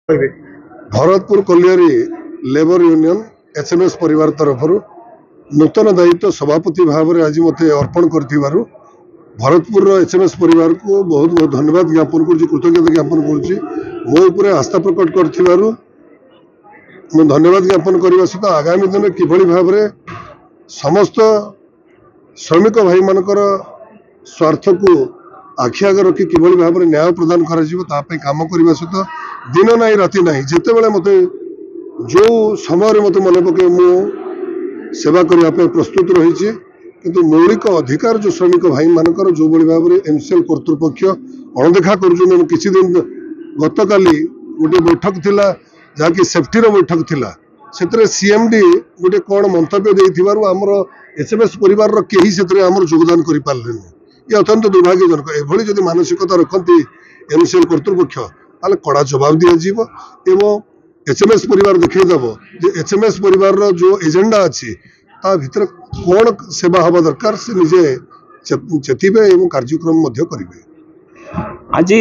Bharatpur कलियारी labour union HMS परिवार तरफ नूतन दायित्व सभापति भाव में आज मत अर्पण कर भरतपुर एचएमएस परिवार को बहुत बहुत धन्यवाद ज्ञापन कर कृतज्ञता ज्ञापन कर आस्था प्रकट कर धन्यवाद ज्ञापन करने सहित आगामी दिन किभली भाव में समस्त श्रमिक भाई मानकर स्वार्थ को आखि आगे रखी किभली भाव में न्याय प्रदान कर काम करने सहित दिन ना राति ना जिते बड़े मत जो समय मत मन पके मु सेवा करने प्रस्तुत रही किंतु मौलिक अधिकार जो श्रमिक भाई मानकर जो बड़ी भाव में एमसीएल कर्तृपक्ष अणदेखा कर किसी दिन गत काली गोटे बैठक थिला जहाँकि सेफ्टी बैठक थिला से सीएमडी गोटे कौन मंतव्य देथिबारु आमर एचएमएस परिवार कहीं से योगदान कर पारे ये अत्यंत दुर्भाग्यजनक एभली जदि मानसिकता रखती एमसीएल कर्तृपक्ष ताले कड़ा जवाब दिज्व एवं एचएमएस परिवार देखईदेव एचएमएस परिवार जो एजेंडा अच्छी ता भीतर कौन सेवा हवा दरकार से निजे चेतीबे एवं कार्यक्रम करेंगे। आज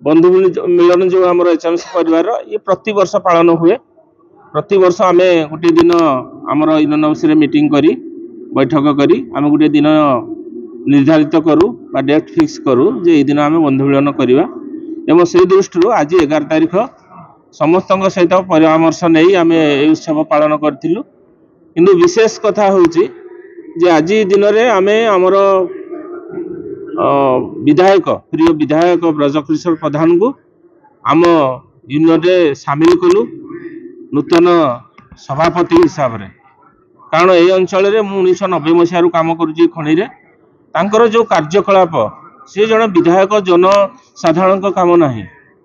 बंधु मिलन जो आम एचएमएस परिवार ये प्रति वर्ष पालन हुए। प्रति वर्ष आम गोटे दिन आमर यूनियन ऑफिस रे मीटिंग करी बैठक करी आम गोटे दिन निर्धारित करूँ डेट फिक्स करूँ जे ये दिन आम बंधु मिलन करवा एवं से दृष्टि आज 11 तारिख समस्त सहित परामर्श नहीं आम ये उत्सव पालन करूँ। किंतु विशेष कथा हूँ जे आज दिन में आम आमर विधायक प्रिय विधायक ब्रजकिशोर प्रधान को आम यूनियन रे सामिल कलु नूतन सभापति हिसाब रे। कारण ये अंचल में 1990 मसीह काम करुँची खणी रे तांकर जो कार्यकलाप से जन विधायक जनसाधारण काम ना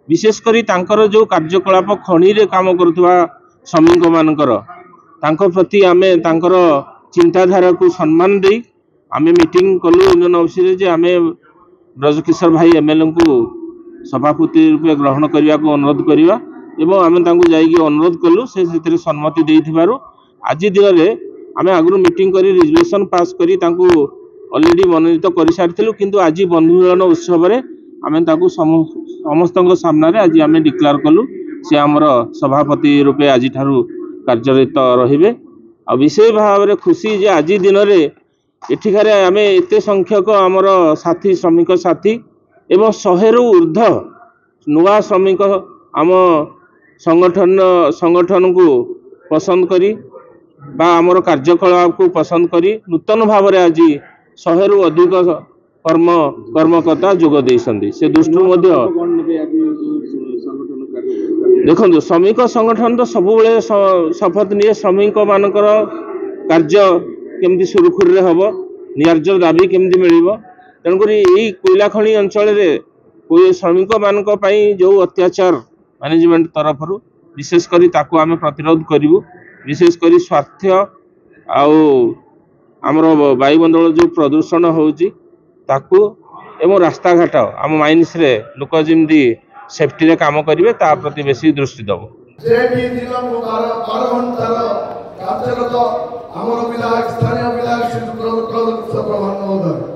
विशेषकर तांकर जो कार्यकलाप खणी रे काम करुवा श्रमिक मानकर तांको प्रति आमे तांकर चिंताधारा को सम्मान दे आमे मीटिंग कलु यूनियन ऑफिस जे आमे ब्रजकिशोर भाई एमएलए को सभापति रूपे ग्रहण करने को अनुरोध करवा एवं आमे तांको जाइए अनुरोध कलु से सम्मति देथिबारु आज दिन में आमे आगु मीटिंग करी रिजर्वेशन पास करी तांको ऑलरेडी मनोनीत कर सारी किंतु आज बंधु मिलन उत्सव में आमे तांको समस्त सामने रे आज आमे डिक्लेयर कलु से आमर सभापति रूपे आज ठारू कार्यरत रहिबे। आ विशेष भाव में खुशी जे आज दिन में एठिकार आम एत संख्यक आमर साथी श्रमिक साथी एवं 100 रु ऊर्ध नुआ श्रमिक आम संगठन को पसंद करी बा आमर कार्यकलाप को पसंद करी नूतन भाव में आज 100 रु अधिक कर्मकर्ता जोग देइसंदी। से दृष्टि देखो श्रमिक संगठन तो सब शपथ निये श्रमिक मानकर कार्य केमती सुरखुरी हम न्याय्य दाबी केमती मिल तेणुक यही कोयला खनि अंचल श्रमिक मान जो अत्याचार मैनेजमेंट तरफ विशेषकर आम प्रतिरोध करूँ विशेषकर स्वास्थ्य आमर वायुमंडल जो प्रदूषण होची ताकू एवं रास्ता घाट आम माइन्स रे लोक जमी सेफ्टी रे काम करेंगे ता प्रति बेसी दृष्टि दब। कार्यरत आमर विधायक स्थानीय विधायक श्री प्रधान महोदय